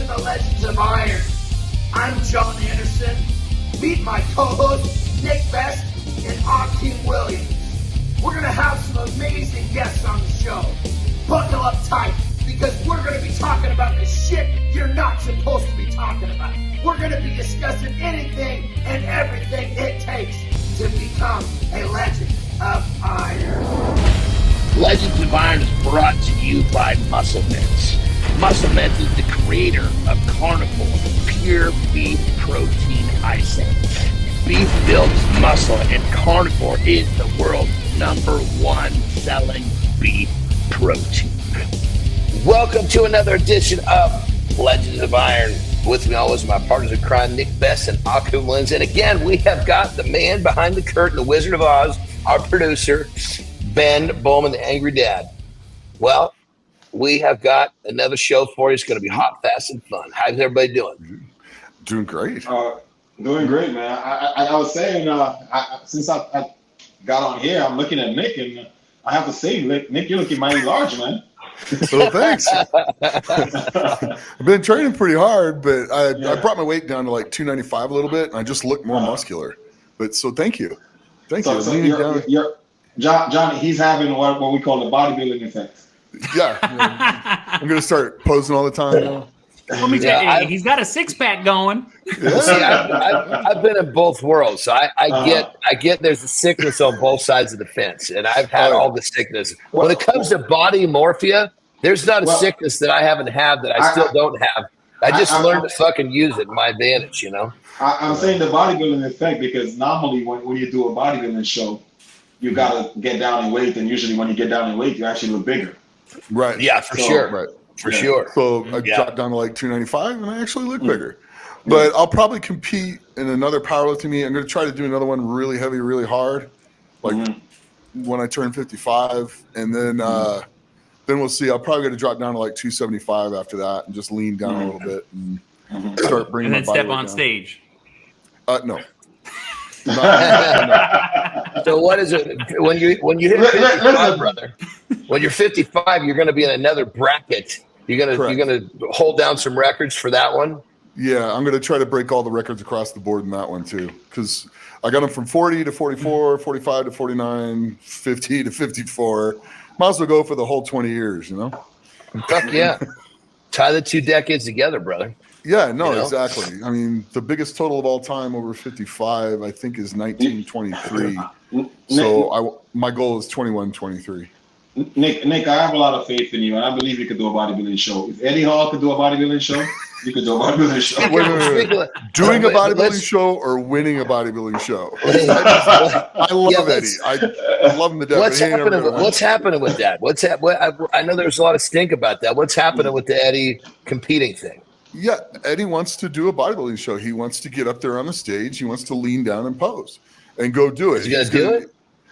to the Legends of Iron. I'm Jon Andersen. Meet my co-hosts, Nick Best and Akim Williams. We're going to have some amazing guests on the show. Buckle up tight, because we're going to be talking about the shit you're not supposed to be talking about. We're going to be discussing anything and everything it takes to become a Legend of Iron. Legends of Iron is brought to you by MuscleMeds. MuscleMeds is the creator of Carnivore Pure Beef Protein Icing. Beef builds muscle, and Carnivore is the world's #1 selling beef protein. Welcome to another edition of Legends of Iron. With me always my partners in crime, Nick Best and Akim Williams. And again, we have got the man behind the curtain, the Wizard of Oz, our producer, Ben Bulman, the Angry Dad. Well, we have got another show for you. It's going to be hot, fast, and fun. How's everybody doing? Doing great. Doing great, man. I was saying, since I got on here, I'm looking at Nick, and I have to say, Nick, you're looking mighty large, man. Well, thanks. I've been training pretty hard, but I brought my weight down to like 295 a little bit, and I just look more muscular. But so thank you. Thank you. So John, he's having what we call the bodybuilding effect. Yeah. I'm going to start posing all the time now. Let me tell you, he's got a six-pack going. Yeah. See, I've been in both worlds, so I get there's a sickness on both sides of the fence, and I've had all the sickness. When it comes to body morphia, there's not a sickness that I haven't had that I still don't have. I just learned to fucking use it in my advantage, you know? I'm saying the bodybuilding effect because normally when you do a bodybuilding show, you got to get down in weight, and usually when you get down in weight, you actually look bigger. Right. Yeah, for sure. Right. For sure. So I dropped down to like 295, and I actually look bigger. But I'll probably compete in another powerlifting meet. I'm going to try to do another one really heavy, really hard, like when I turn 55, and then we'll see. I'll probably going to drop down to like 275 after that, and just lean down a little bit and start bringing. And then step on stage. No. So what is it when you hit 55, brother? When you're 55, you're going to be in another bracket. You're gonna hold down some records for that one. Yeah, I'm going to try to break all the records across the board in that one too, because I got them from 40 to 44, 45 to 49, 50 to 54. Might as well go for the whole 20 years, you know? Fuck yeah. Tie the 2 decades together, brother. Yeah, no, exactly. I mean, the biggest total of all time over 55, I think, is 1923. So my goal is 21-23. Nick, I have a lot of faith in you, and I believe you could do a bodybuilding show. If Eddie Hall could do a bodybuilding show, you could do a bodybuilding show. Wait. Doing a bodybuilding show or winning a bodybuilding show? I love Eddie. I love him to death. What's happening with that? I know there's a lot of stink about that. What's happening with the Eddie competing thing? Yeah, Eddie wants to do a bodybuilding show. He wants to get up there on the stage. He wants to lean down and pose and go do it. He's going to do it?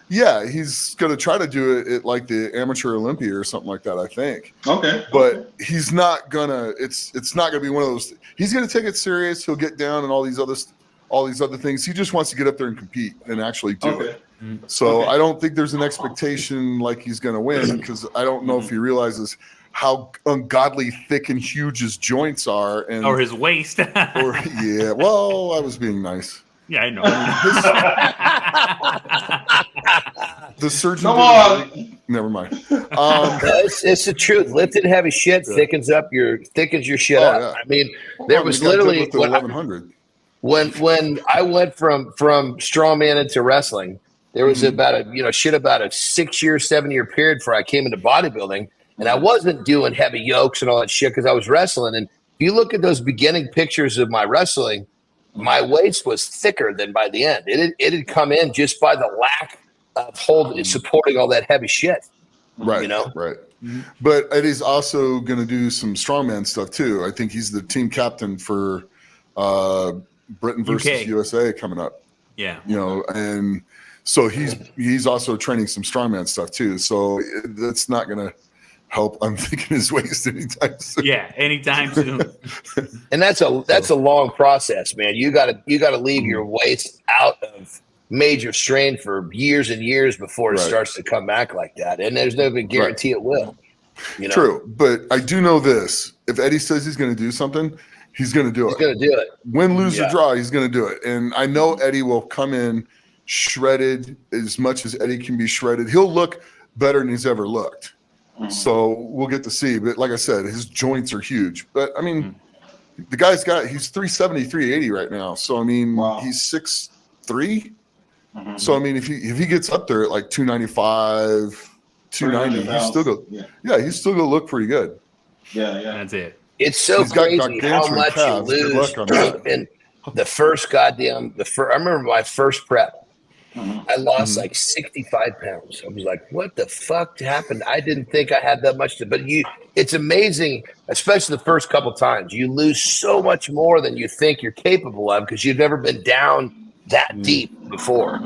Yeah, he's going to try to do it at like the Amateur Olympia or something like that, I think. Okay. But he's not going to – it's not going to be one of those – he's going to take it serious. He'll get down and all these other things. He just wants to get up there and compete and actually do it. So I don't think there's an expectation like he's going to win, because I don't know if he realizes – how ungodly thick and huge his joints are, or his waist. Well, I was being nice. Yeah, I know. The surgeon. Never mind. It's the truth. Lifting heavy shit thickens your shit up. Yeah. I mean, there was literally when I went from strongman into wrestling, there was about a 6-year, 7-year period before I came into bodybuilding. And I wasn't doing heavy yokes and all that shit because I was wrestling. And if you look at those beginning pictures of my wrestling, my waist was thicker than by the end. It had come in just by the lack of supporting all that heavy shit. Right. You know? Right. But Eddie's also going to do some strongman stuff too. I think he's the team captain for Britain versus USA coming up. Yeah. And so he's also training some strongman stuff too. So that's not going to help, I'm thinking, his waist anytime soon. Yeah, anytime soon. And that's a long process, man. You gotta leave your waist out of major strain for years and years before it starts to come back like that. And there's no guarantee it will. You know? True, but I do know this: if Eddie says he's going to do something, he's going to do it. He's going to do it. Win, lose, or draw, he's going to do it. And I know Eddie will come in shredded as much as Eddie can be shredded. He'll look better than he's ever looked. So we'll get to see. But like I said, his joints are huge. But I mean, the guy's he's 370, 380 right now. So I mean, he's 6'3". So I mean, if he gets up there at like 295, 290, he's still he's still gonna look pretty good. Yeah. That's it. It's so crazy how much you lose in the first I remember my first prep. I lost like 65 pounds. I was like, what the fuck happened? I didn't think I had that much but it's amazing, especially the first couple times. You lose so much more than you think you're capable of because you've never been down that deep before,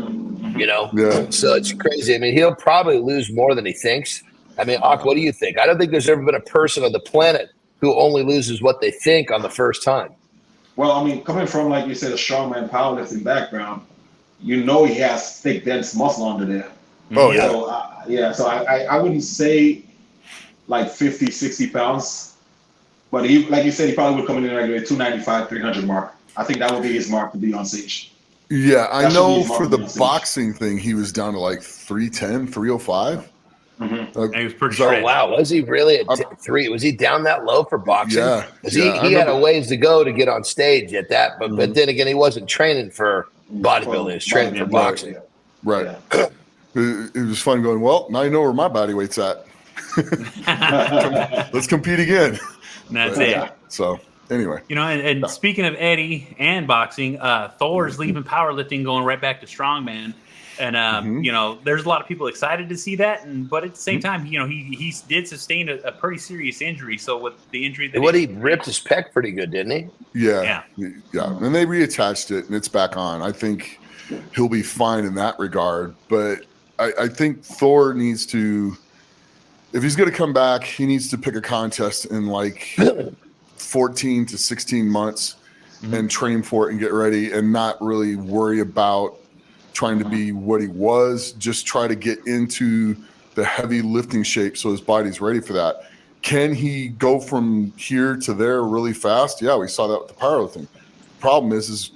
you know? Yeah. So it's crazy. I mean, he'll probably lose more than he thinks. I mean, Ak, what do you think? I don't think there's ever been a person on the planet who only loses what they think on the first time. Well, I mean, coming from, like you said, a strongman powerlifting background, you know he has thick, dense muscle under there. Oh, yeah. So, I wouldn't say like 50, 60 pounds. But like you said, he probably would come in like a 295, 300 mark. I think that would be his mark to be on stage. Yeah, I know for the boxing thing, he was down to like 310, 305. He was pretty short. Oh, wow. Was he really at 3? Was he down that low for boxing? Yeah. He had a ways to go to get on stage at that. But then again, he wasn't training for bodybuilding. He was training for boxing. Right. It was fun going, well, now you know where my body weight's at. Let's compete again. That's it. So anyway. You know, and speaking of Eddie and boxing, Thor's leaving powerlifting, going right back to strongman. And, you know, there's a lot of people excited to see that. But at the same time, you know, he did sustain a pretty serious injury. So with the injury that he ripped his pec pretty good, didn't he? Yeah. And they reattached it and it's back on. I think he'll be fine in that regard. But I think Thor needs to, if he's going to come back, he needs to pick a contest in like 14 to 16 months and train for it and get ready and not really worry about trying to be what he was. Just try to get into the heavy lifting shape so his body's ready for that. Can he go from here to there really fast? Yeah, we saw that with the powerlifting. The problem is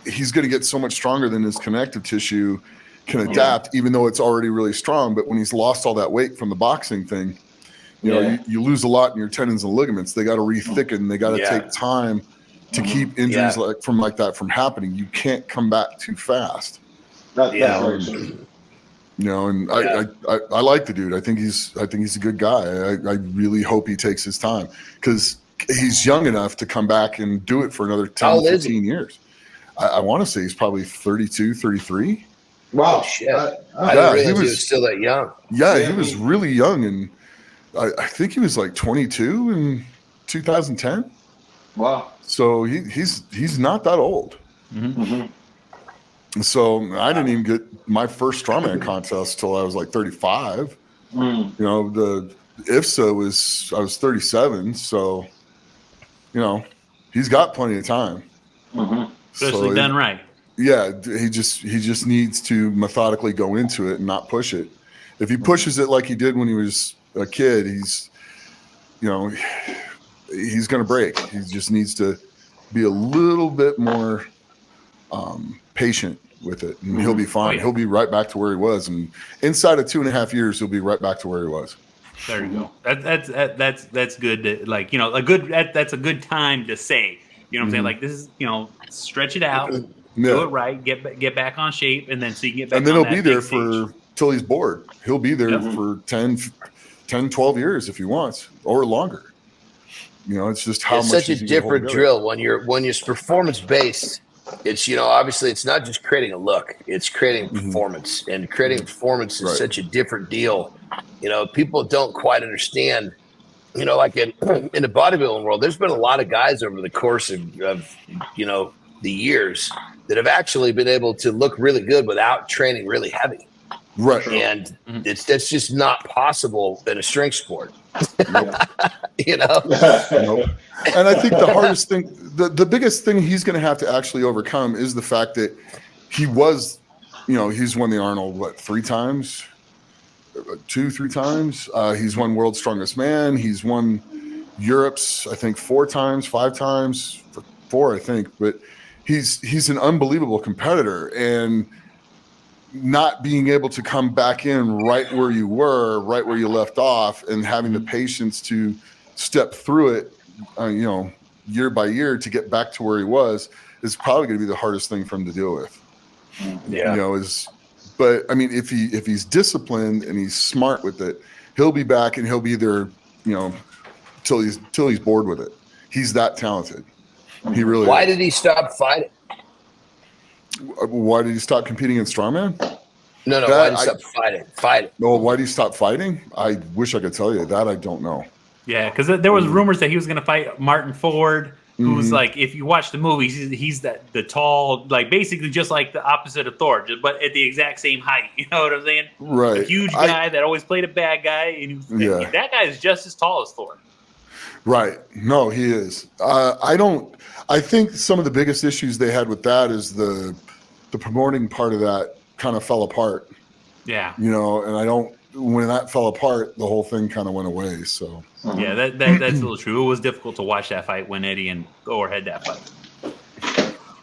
he's going to get so much stronger than his connective tissue can adapt, even though it's already really strong. But when he's lost all that weight from the boxing thing, you know, you lose a lot in your tendons and ligaments. They got to re-thicken. They got to take time to keep injuries like that from happening. You can't come back too fast. You know, and I like the dude. I think he's a good guy. I really hope he takes his time because he's young enough to come back and do it for another 10, 15 years. I want to say he's probably 32, 33. Wow, shit! I didn't realize he was still that young. Yeah, he was really young, and I think he was like 22 in 2010. Wow! So he's not that old. So I didn't even get my first strongman contest till I was like 35. You know, the IFSA I was 37. So, you know, he's got plenty of time. Especially done right. Yeah, he just needs to methodically go into it and not push it. If he pushes it like he did when he was a kid, he's going to break. He just needs to be a little bit more patient with it, and he'll be fine. He'll be right back to where he was, and inside of 2.5 years, he'll be right back to where he was. There you go. That's good. Like, you know, that's a good time to say. You know what I'm saying? Like, this is, you know, stretch it out, do it right, get back on shape, and then so you can get back. And then on he'll be there till he's bored. He'll be there for 10, 12 years if he wants, or longer. You know, it's just how much. It's such a different drill when you're performance based. It's, you know, obviously it's not just creating a look, it's creating performance, and creating performance is such a different deal. You know, people don't quite understand, you know, like in the bodybuilding world, there's been a lot of guys over the course of you know, the years that have actually been able to look really good without training really heavy. Right. And that's just not possible in a strength sport. You know? And I think the hardest thing, the biggest thing he's going to have to actually overcome is the fact that he was, you know, he's won the Arnold, 3 times? 2-3 times. He's won World's Strongest Man. He's won Europe's, I think, 4 times, 5 times, 4, I think. But he's an unbelievable competitor, and not being able to come back in right where you were, right where you left off, and having the patience to step through it, year by year to get back to where he was, is probably going to be the hardest thing for him to deal with. Yeah. But I mean, if he's disciplined and he's smart with it, he'll be back, and he'll be there, till he's bored with it. He's that talented. He really. Why did he stop fighting? Why did he stop competing in strongman? No. Why did he stop fighting? No, why did he stop fighting? I wish I could tell you that. I don't know. Yeah, because there was rumors that he was going to fight Martin Ford, who's like, if you watch the movie, he's the tall, like basically just like the opposite of Thor, but at the exact same height. You know what I'm saying? Right. A huge guy that always played a bad guy, and that guy is just as tall as Thor. Right. No, he is. I think some of the biggest issues they had with that is the promoting part of that kind of fell apart. Yeah. And when that fell apart, the whole thing kind of went away. So yeah, that's a little true. It was difficult to watch that fight when Eddie and Thor had that fight.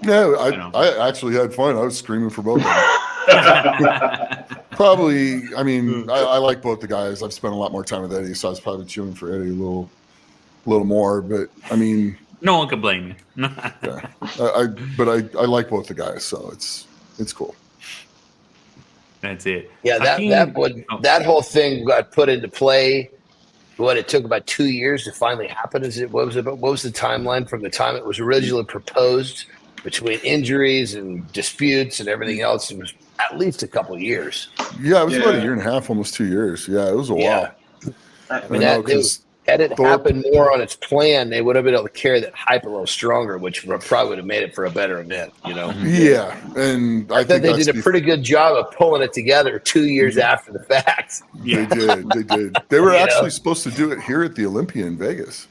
Yeah, I actually had fun. I was screaming for both of them. Probably, I mean, I like both the guys. I've spent a lot more time with Eddie, so I was probably cheering for Eddie a little more. But I mean, no one can blame you. Yeah, I like both the guys, so it's cool. That's it. Yeah, that whole thing got put into play. It took about 2 years to finally happen. What was the timeline from the time it was originally proposed, between injuries and disputes and everything else? It was at least a couple of years. Yeah, it was about 1.5 years, almost 2 years. Yeah, it was a while. I mean, had it happened more on its plan, they would have been able to carry that hype a little stronger, which probably would have made it for a better event, Yeah, and I think they did a pretty good job of pulling it together 2 years after the fact. Yeah. They did. They were actually supposed to do it here at the Olympia in Vegas.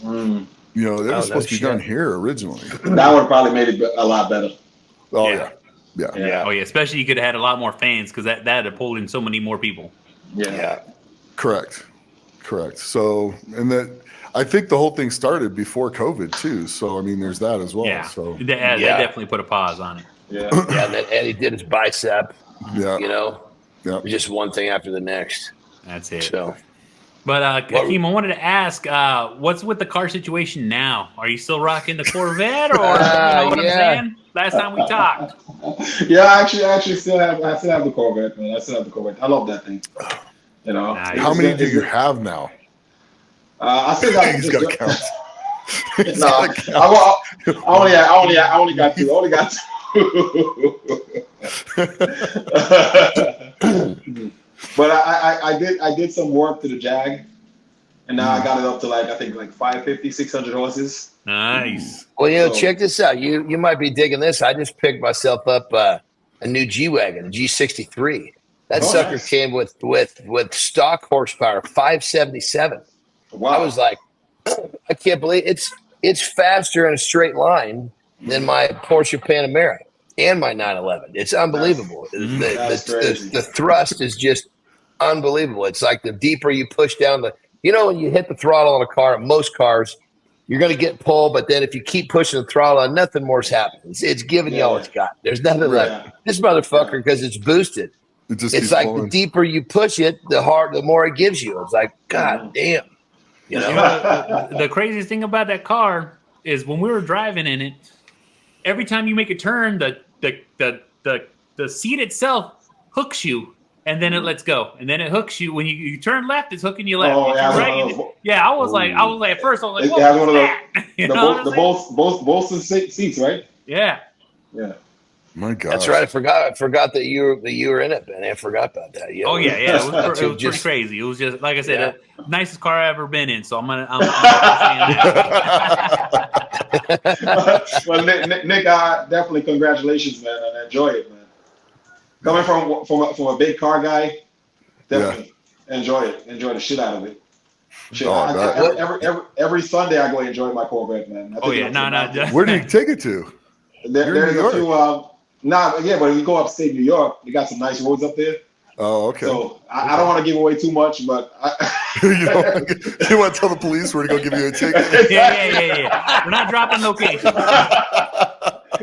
They were supposed to be done here originally. That would have probably made it a lot better. Oh, yeah. Oh, yeah. Especially you could have had a lot more fans, because that had pulled in so many more people. Yeah. Correct. So, and I think the whole thing started before COVID too. So, I mean, there's that as well. Yeah. So that definitely put a pause on it. Yeah. And then Eddie did his bicep. Yeah. Yeah. Just one thing after the next. That's it. So, but Akim, I wanted to ask, what's with the car situation now? Are you still rocking the Corvette, or what I'm saying? Last time we talked. Yeah, I actually still have the Corvette, man. I still have the Corvette. I love that thing. Nice. How many do you have now? I still got. He's got to count. I only got 2. But I did some work to the Jag, and now I got it up to I think 550, 600 horses. Nice. Well, check this out. You might be digging this. I just picked myself up a new G-Wagon, a G63. That sucker came with stock horsepower, 577. Wow. I was like, I can't believe it's faster in a straight line than my Porsche Panamera and my 911. It's unbelievable. The thrust is just unbelievable. It's like the deeper you push down when you hit the throttle on a car, most cars, you're going to get pulled, but then if you keep pushing the throttle on, nothing more's happening. It's giving you all it's got. There's nothing left. This motherfucker, because it's boosted, it's like the deeper you push it, the more it gives you. It's like, God damn. The craziest thing about that car is when we were driving in it, every time you make a turn, the seat itself hooks you, and then it lets go, and then it hooks you when you turn left. It's hooking you left. Oh, yeah, I was like at first I was like, what was that? The Bolson seats, right? Yeah. My God, that's right. I forgot that you were in it, Ben. I forgot about that. Yeah. Oh yeah. It was pretty crazy. It was just like I said, the nicest car I've ever been in. So I'm saying that. Well, Nick, definitely congratulations, man, and enjoy it, man. Coming from a big car guy, definitely enjoy it. Enjoy the shit out of it. Every Sunday I go enjoy my Corvette, man. Where do you take it to? There's a few. But if you go upstate New York, you got some nice roads up there. Oh, okay. So I don't want to give away too much, but you want to tell the police we're going to go give you a ticket? Yeah. We're not dropping locations.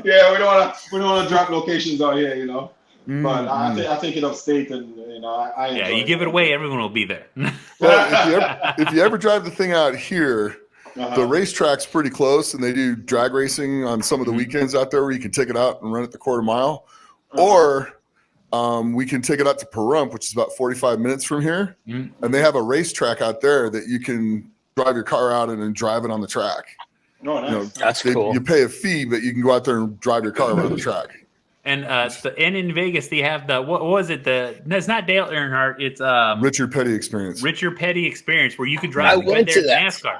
Yeah, we don't want to drop locations out here, you know. But I think it upstate, and you know, you give it away, everyone will be there. Well, if you ever drive the thing out here, the racetrack's pretty close, and they do drag racing on some of the weekends out there where you can take it out and run it the quarter mile, or we can take it out to Pahrump, which is about 45 minutes from here, and they have a racetrack out there that you can drive your car out and then drive it on the track. Oh, nice. You know, that's cool. You pay a fee, but you can go out there and drive your car around the track. And in Vegas, they have what was it? It's not Dale Earnhardt. It's Richard Petty Experience. Richard Petty Experience, where you could drive NASCAR.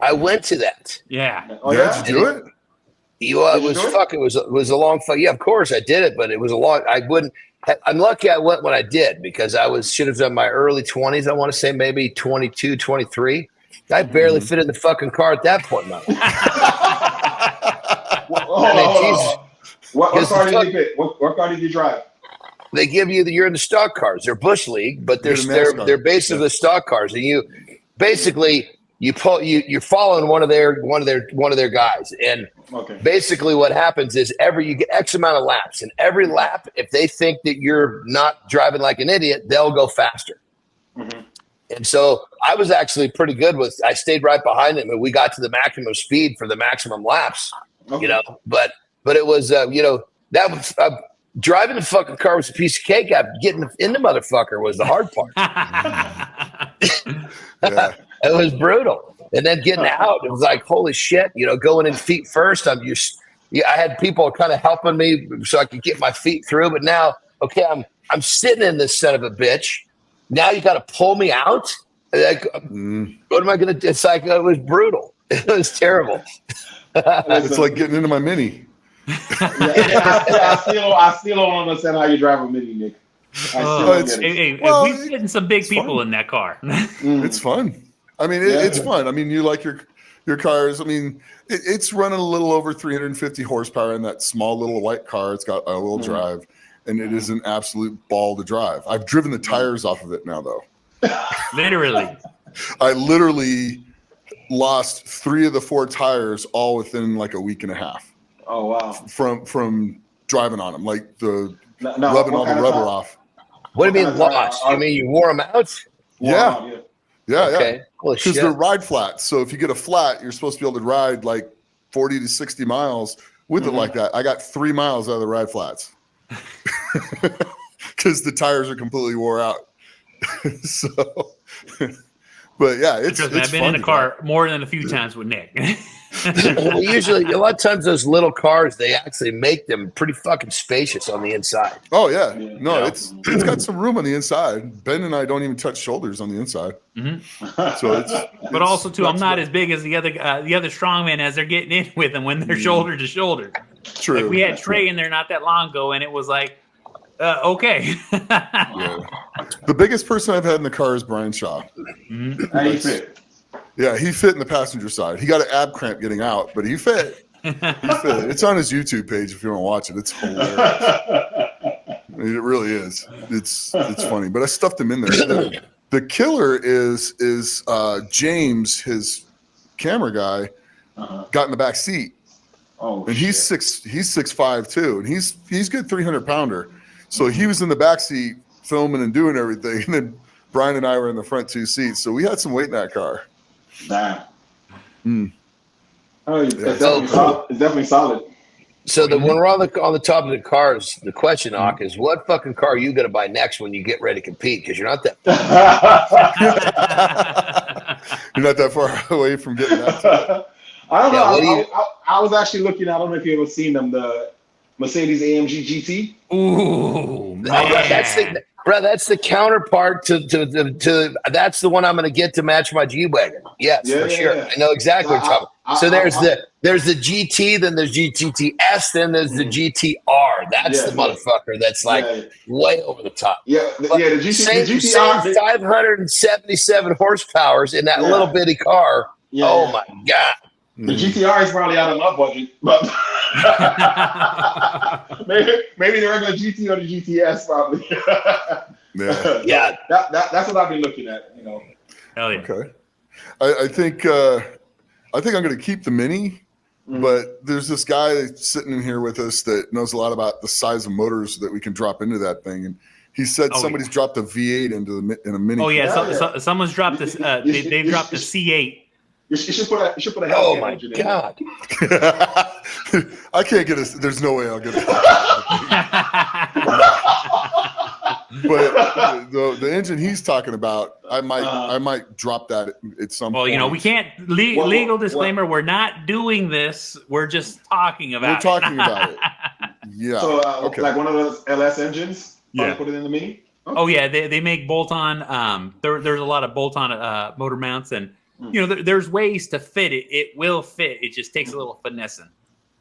I went to that. Yeah. Oh, yeah? Did you do it? It was a long fight. Yeah, of course I did it, but it was a long. I'm lucky I went when I did, because should have done my early 20s. I want to say maybe 22, 23. I barely fit in the fucking car at that point in my life. What car did you pick? What car did you drive? They give you're in the stock cars. They're Bush League, but they're basically the stock cars, and you're following one of their guys. And basically what happens is you get X amount of laps, and every lap, if they think that you're not driving like an idiot, they'll go faster. And so I was actually pretty good I stayed right behind him, and we got to the maximum speed for the maximum laps, you know, but it was, you know, that was driving the fucking car was a piece of cake. Getting in the motherfucker was the hard part. It was brutal. And then getting out, it was like, holy shit, you know, going in feet first. I had people kind of helping me so I could get my feet through. But now, okay, I'm sitting in this son of a bitch. Now you got to pull me out. Like, what am I going to do? It's like, it was brutal. It was terrible. It's like getting into my Mini. I still don't understand how you drive a Mini, Nick. We've getting some big people in that car. It's fun. I mean, it's fun. I mean, you like your cars. I mean, it's running a little over 350 horsepower in that small little white car. It's got a little drive, and it is an absolute ball to drive. I've driven the tires off of it now, though. Literally. I literally lost 3 of the 4 tires all within like a week and a half. Oh wow! From driving on them, like rubbing all the rubber off. What do you mean lost? You mean you wore them out? Yeah. Okay. Because they're ride flats. So if you get a flat, you're supposed to be able to ride like 40 to 60 miles with it like that. I got 3 miles out of the ride flats because the tires are completely wore out. So, but yeah, it's I've been in a car more than a few times with Nick. Well, usually, a lot of times, those little cars, they actually make them pretty fucking spacious on the inside. Oh yeah, no, it's got some room on the inside. Ben and I don't even touch shoulders on the inside. So but also too, I'm not as big as the other strongmen as they're getting in with them when they're shoulder to shoulder. True. Like we had Trey in there not that long ago, and it was like, okay. The biggest person I've had in the car is Brian Shaw. How you fit? Yeah, he fit in the passenger side. He got an ab cramp getting out, but he fit. It's on his YouTube page if you want to watch it. It's hilarious. I mean, it really is. It's funny. But I stuffed him in there. The killer is James, his camera guy, got in the back seat. Oh, and he's 6'5" too, and he's good 300-pounder. So he was in the back seat filming and doing everything, and then Brian and I were in the front 2 seats. So we had some weight in that car. Nah. Oh, it's definitely solid. So when we're on the top of the cars, the question, Ak, is what fucking car are you going to buy next when you get ready to compete? Because you're not that. You're not that far away from getting that. I don't know. I was actually looking. I don't know if you ever seen them. The Mercedes AMG GT. Ooh, man. That's the counterpart to that's the one I'm going to get to match my G-Wagon. Yes, for sure. I know exactly what you're talking about. So there's the GT, then there's GTS, then there's the GTR. That's the motherfucker that's like way over the top. The GTR. Same 577 horsepower in that little bitty car. Oh my God. The GTR is probably out of my budget, but maybe the regular GT or the GTS probably. Yeah. Yeah. That's what I've been looking at. You know. Hell yeah. Okay. I think I'm going to keep the Mini, but there's this guy sitting in here with us that knows a lot about the size of motors that we can drop into that thing, and he said somebody's dropped a V8 in a Mini. Oh yeah, so someone's dropped this. They've dropped the C8. You should put a Oh Hellcat my engine God. I can't get it. There's no way I'll get it. But the engine he's talking about, I might drop that at some point. Well, you know, we can't legal disclaimer. We're not doing this. We're just talking about. We're talking about it. Yeah. So okay. like one of those LS engines. Yeah. Put it in the Mini. Okay. Oh yeah, they make bolt-on. There's a lot of bolt-on motor mounts, and you know there's ways to fit it. It will fit. It just takes a little finessing.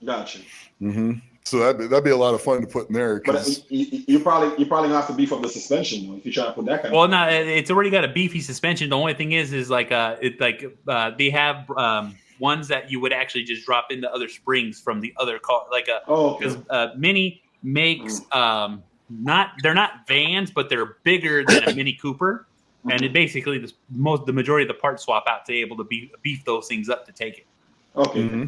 Gotcha. Mm-hmm. So that'd be a lot of fun to put in there. But you probably gonna have to beef up the suspension though, if you try to put that kind. Well, no, it's already got a beefy suspension. The only thing is like they have ones that you would actually just drop into other springs from the other car, like because Mini makes they're not vans, but they're bigger than a Mini Cooper, and it basically the majority of the parts swap out to be able to beef those things up to take it. Okay. Mm-hmm.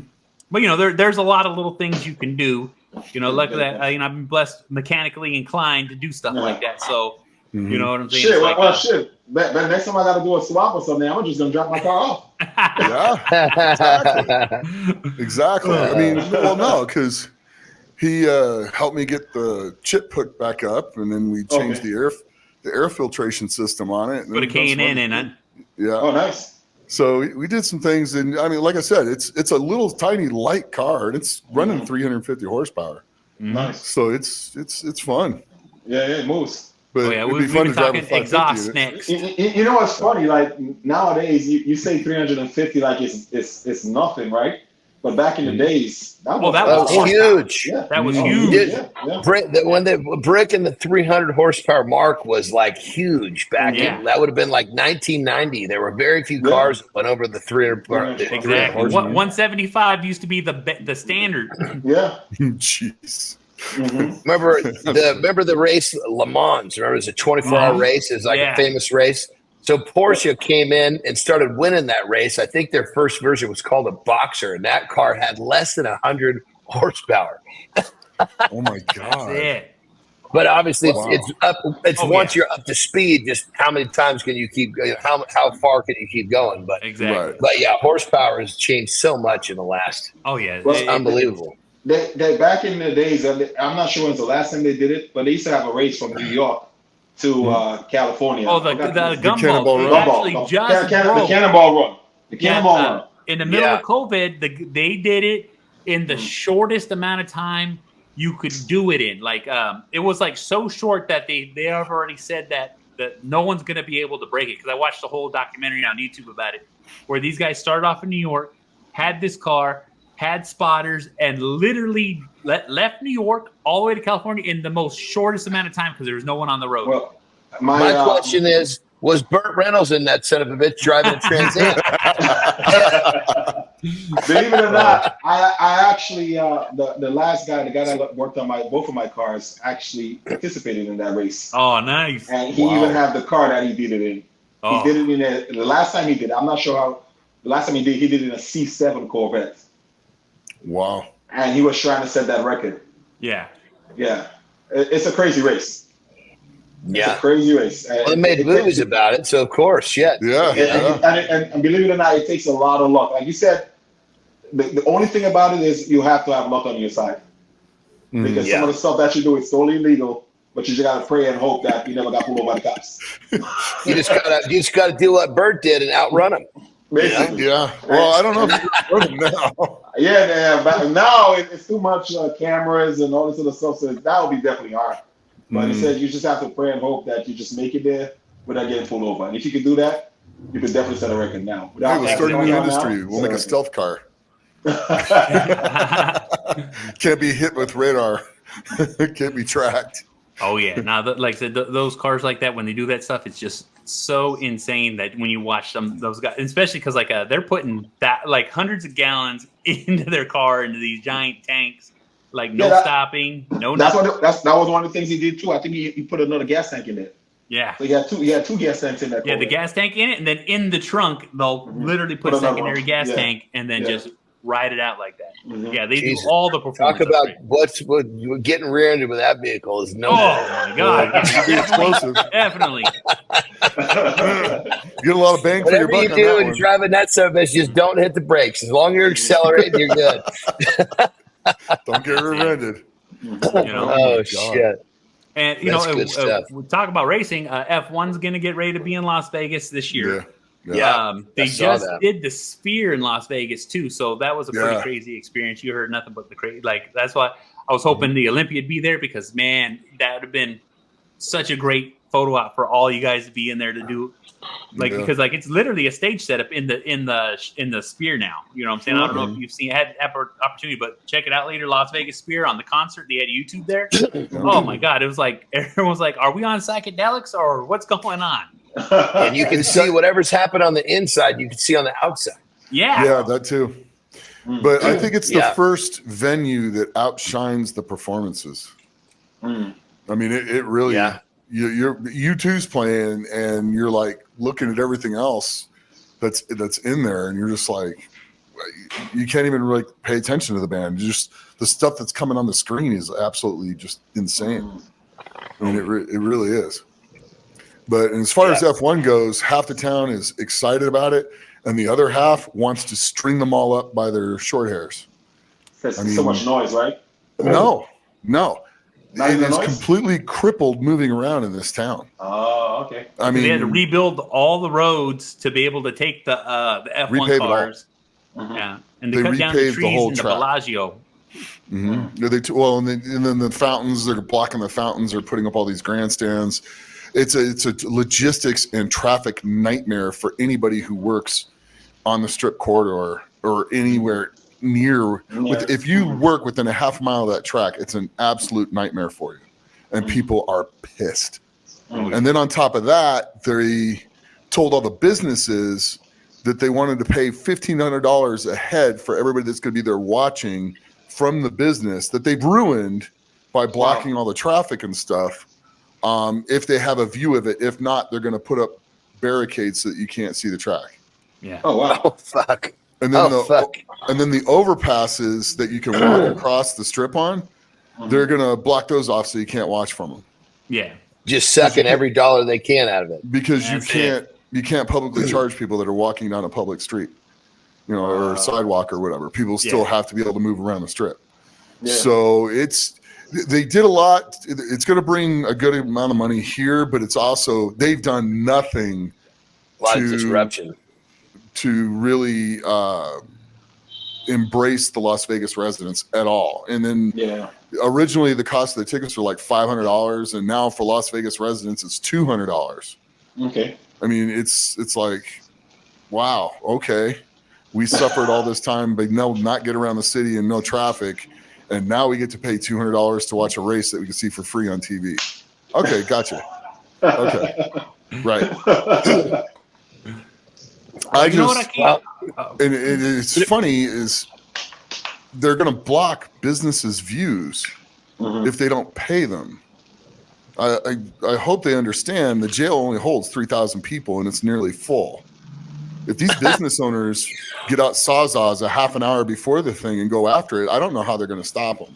But you know, there's a lot of little things you can do. You know, luckily, you know, I've been blessed, mechanically inclined to do stuff like that. So, you know what I'm saying? Shit, It's But next time I got to do a swap or something, I'm just gonna drop my car off. Yeah, exactly. I mean, well, no, because he helped me get the chip hooked back up, and then we changed the air filtration system on it. And put a K&N in it. Yeah. Oh, nice. So we did some things, and I mean, like I said, it's a little tiny light car, and it's running 350 horsepower. Nice. So it's fun. Yeah, it moves. But it'd be fun to drive a 550 exhaust unit. next. You know what's funny? Like nowadays, you say 350 like it's nothing, right? But back in the days, that was huge. Yeah. That was huge. When the brick and the 300 horsepower mark was like huge back in, that would have been like 1990. There were very few cars that went over the 300. Exactly. 175 used to be the standard. Yeah. Jeez. Mm-hmm. Remember the race Le Mans? Remember it was a 24-hour race. It was like a famous race. So Porsche came in and started winning that race. I think their first version was called a Boxer, and that car had less than 100 horsepower. Oh my God! That's it. But obviously, it's up. Once you're up to speed, just how many times can you keep? How far can you keep going? But exactly. But yeah, horsepower has changed so much in the last. Oh yeah, it's unbelievable. They back in the days, I'm not sure when's the last time they did it, but they used to have a race from New York to California. Oh, the Gumball Run. Actually, the Cannonball Run. The Cannonball Run. In the middle of COVID, they did it in the shortest amount of time you could do it in. Like it was like so short that they have already said that no one's going to be able to break it. Because I watched the whole documentary on YouTube about it, where these guys started off in New York, had this car, had spotters, and literally left New York all the way to California in the most shortest amount of time because there was no one on the road. Well, my question is, was Burt Reynolds in that son of a bitch driving a Trans Am? Believe it or not, I actually the last guy, the guy that worked on both of my cars, actually participated in that race. Oh, nice! And he even had the car that he did it in. Oh. He did it in the last time he did it. I'm not sure how. The last time he did it in a C7 Corvette. Wow! And he was trying to set that record. Yeah. It's a crazy race. Yeah, it's a crazy race. Well, they made movies about it, so of course, and believe it or not, it takes a lot of luck. Like you said, the only thing about it is you have to have luck on your side, because some of the stuff that you do is totally illegal, but you just gotta pray and hope that you never got pulled over by the cops. you just gotta do what Bert did and outrun him. Basically. Yeah. Well, I don't know if you're running now. Yeah, but now it's too much cameras and all this other stuff, so that would be definitely hard. But he said you just have to pray and hope that you just make it there without getting pulled over. And if you could do that, you could definitely set a record now. Hey, we'll start a new industry. We'll make a stealth car. Can't be hit with radar. Can't be tracked. Oh yeah. Now, like I said, those cars like that, when they do that stuff, it's just so insane that when you watch those guys, especially because like they're putting that like hundreds of gallons into their car, into these giant tanks. Like stopping, no. That was one of the things he did too. I think he put another gas tank in there. Yeah. So you had two gas tanks in that. Yeah, the gas tank in it, and then in the trunk they'll literally put a secondary gas tank and then just ride it out like that. Yeah, they do all the performance. Talk about what getting rear-ended with that vehicle is no. Oh my god, explosive. Definitely. You get a lot of bang for your buck. Whatever you do when you're driving that service, just don't hit the brakes. As long as you're accelerating, you're good. Don't get rear-ended. Oh shit. And we talk about racing. F1's going to get ready to be in Las Vegas this year. They just did the Sphere in Las Vegas too, so that was a pretty crazy experience. You heard nothing but the crazy. Like that's why I was hoping the Olympia'd be there because man, that would have been such a great photo op for all you guys to be in there to do. Because it's literally a stage setup in the Sphere now. You know what I'm saying? I don't know if you've had opportunity, but check it out later. Las Vegas Sphere on the concert. They had YouTube there. Oh my god! It was like everyone was like, "Are we on psychedelics or what's going on?" And you can see whatever's happened on the inside. You can see on the outside. Yeah, that too. But I think it's the first venue that outshines the performances. I mean, it really. Yeah. You're U2's playing, and you're like looking at everything else that's in there, and you're just like, you can't even really pay attention to the band. Just the stuff that's coming on the screen is absolutely just insane. I mean, it really is. But as far as F1 goes, half the town is excited about it, and the other half wants to string them all up by their short hairs. There's so much noise, right? No. It is completely crippled moving around in this town. Oh, okay. I mean, they had to rebuild all the roads to be able to take the F1 cars. Yeah, and they cut down the trees in the Bellagio. And then the fountains, they're blocking the fountains. They're putting up all these grandstands. It's a logistics and traffic nightmare for anybody who works on the Strip corridor or anywhere near. If you work within a half mile of that track, it's an absolute nightmare for you, and people are pissed. And then on top of that, they told all the businesses that they wanted to pay $1,500 a head for everybody that's going to be there watching from the business that they've ruined by blocking all the traffic and stuff. If they have a view of it, if not, they're going to put up barricades so that you can't see the track. Yeah. Oh wow. Oh fuck. And then the overpasses that you can walk across the strip on, they're gonna block those off so you can't watch from them. Yeah, just sucking every dollar they can out of it because you can't publicly charge people that are walking down a public street, or a sidewalk or whatever. People still have to be able to move around the strip. Yeah. So they did a lot. It's going to bring a good amount of money here, but it's also they've done nothing. A lot of disruption. To really embrace the Las Vegas residents at all. And then originally the cost of the tickets were like $500, and now for Las Vegas residents it's $200. Okay. I mean, it's like, wow, okay. We suffered all this time but not get around the city and no traffic, and now we get to pay $200 to watch a race that we can see for free on TV. Okay, gotcha. Okay. Right. And it's funny is they're going to block businesses' views if they don't pay them. I hope they understand the jail only holds 3,000 people and it's nearly full. If these business owners get out sawzalls a half an hour before the thing and go after it, I don't know how they're going to stop them.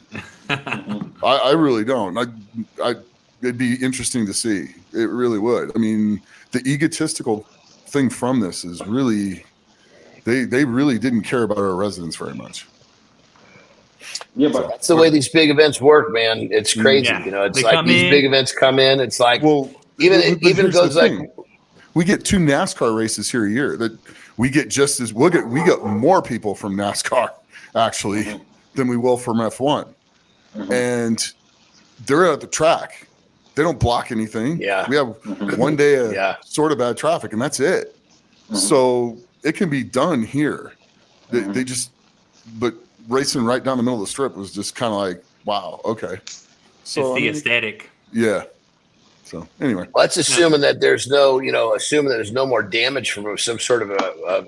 I really don't. It'd be interesting to see. It really would. I mean, the egotistical thing from this is really they really didn't care about our residents very much. Yeah, but that's the way these big events work, man. It's crazy. It's like these big events come in. It's like even goes like we get 2 NASCAR races here a year that we get we get more people from NASCAR actually than we will from F1. And they're at the track. They don't block anything. Yeah. We have one day of sort of bad traffic, and that's it. So it can be done here. They just, but racing right down the middle of the strip was just kind of like, wow, okay. So it's the aesthetic. Yeah. So anyway, well, that's assuming that there's no, assuming that there's no more damage from some sort of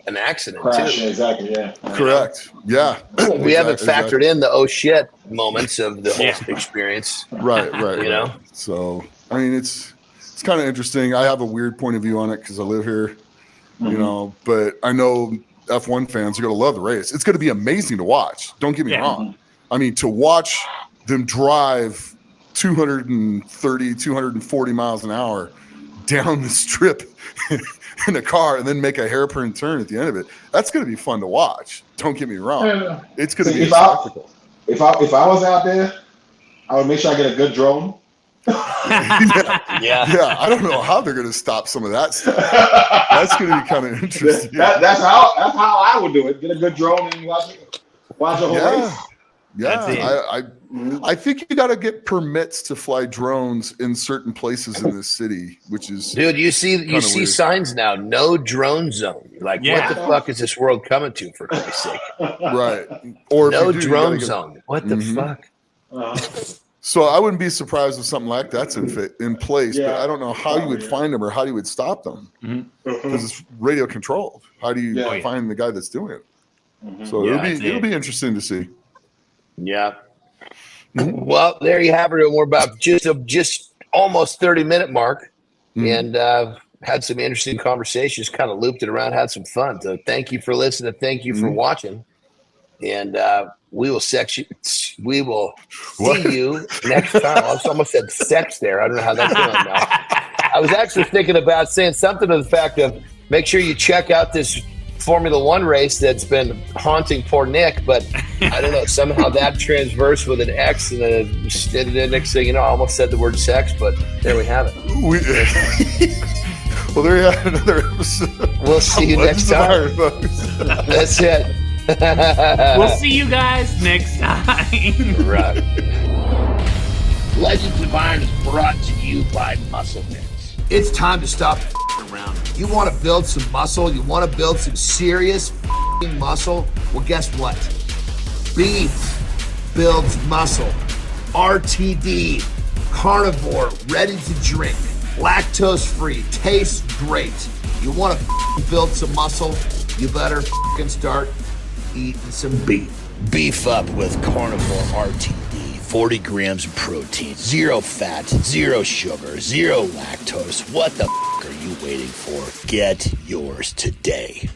an accident. Crash, too. Exactly. Yeah. Correct. Yeah. We haven't factored in the oh shit moments of the whole experience. Right. So I mean, it's kind of interesting. I have a weird point of view on it because I live here, you know, but I know F1 fans are going to love the race. It's going to be amazing to watch. Don't get me wrong. I mean, to watch them drive 230, 240 miles an hour down the strip in a car and then make a hairpin turn at the end of it, that's going to be fun to watch. Don't get me wrong. It's going to be a spectacle. If I was out there, I would make sure I get a good drone. Yeah. I don't know how they're going to stop some of that stuff. That's going to be kind of interesting. That's how I would do it. Get a good drone and watch the whole race. Yeah, I think you got to get permits to fly drones in certain places in this city, which is dude. You see weird. Signs now, no drone zone. Like, what the fuck is this world coming to? For Christ's sake, right? Or no drone zone. What the fuck? So I wouldn't be surprised if something like that's in place, but I don't know how you would find them or how you would stop them because it's radio controlled. How do you find the guy that's doing it? So it'll be interesting to see. Yeah. Well, there you have it. We're about just almost 30-minute mark, and had some interesting conversations. Kind of looped it around, had some fun. So thank you for listening. Thank you for watching, and we will see you next time. I almost said sex there. I don't know how that's going now. I was actually thinking about saying something to the fact of make sure you check out this Formula One race that's been haunting poor Nick, but I don't know, somehow that transversed with an X, and the next thing you know, I almost said the word sex, but there we have it. Well, there you have another episode. We'll see you next time. That's it. We'll see you guys next time. Right. Legends of Iron is brought to you by MuscleMeds. It's time to stop around. You want to build some muscle? You want to build some serious muscle? Well, guess what? Beef builds muscle. RTD, carnivore, ready to drink, lactose free, tastes great. You want to build some muscle? You better start eating some beef. Beef up with Carnivore RTD. 40 grams of protein, 0 fat, 0 sugar, 0 lactose. What the are you waiting for? Get yours today.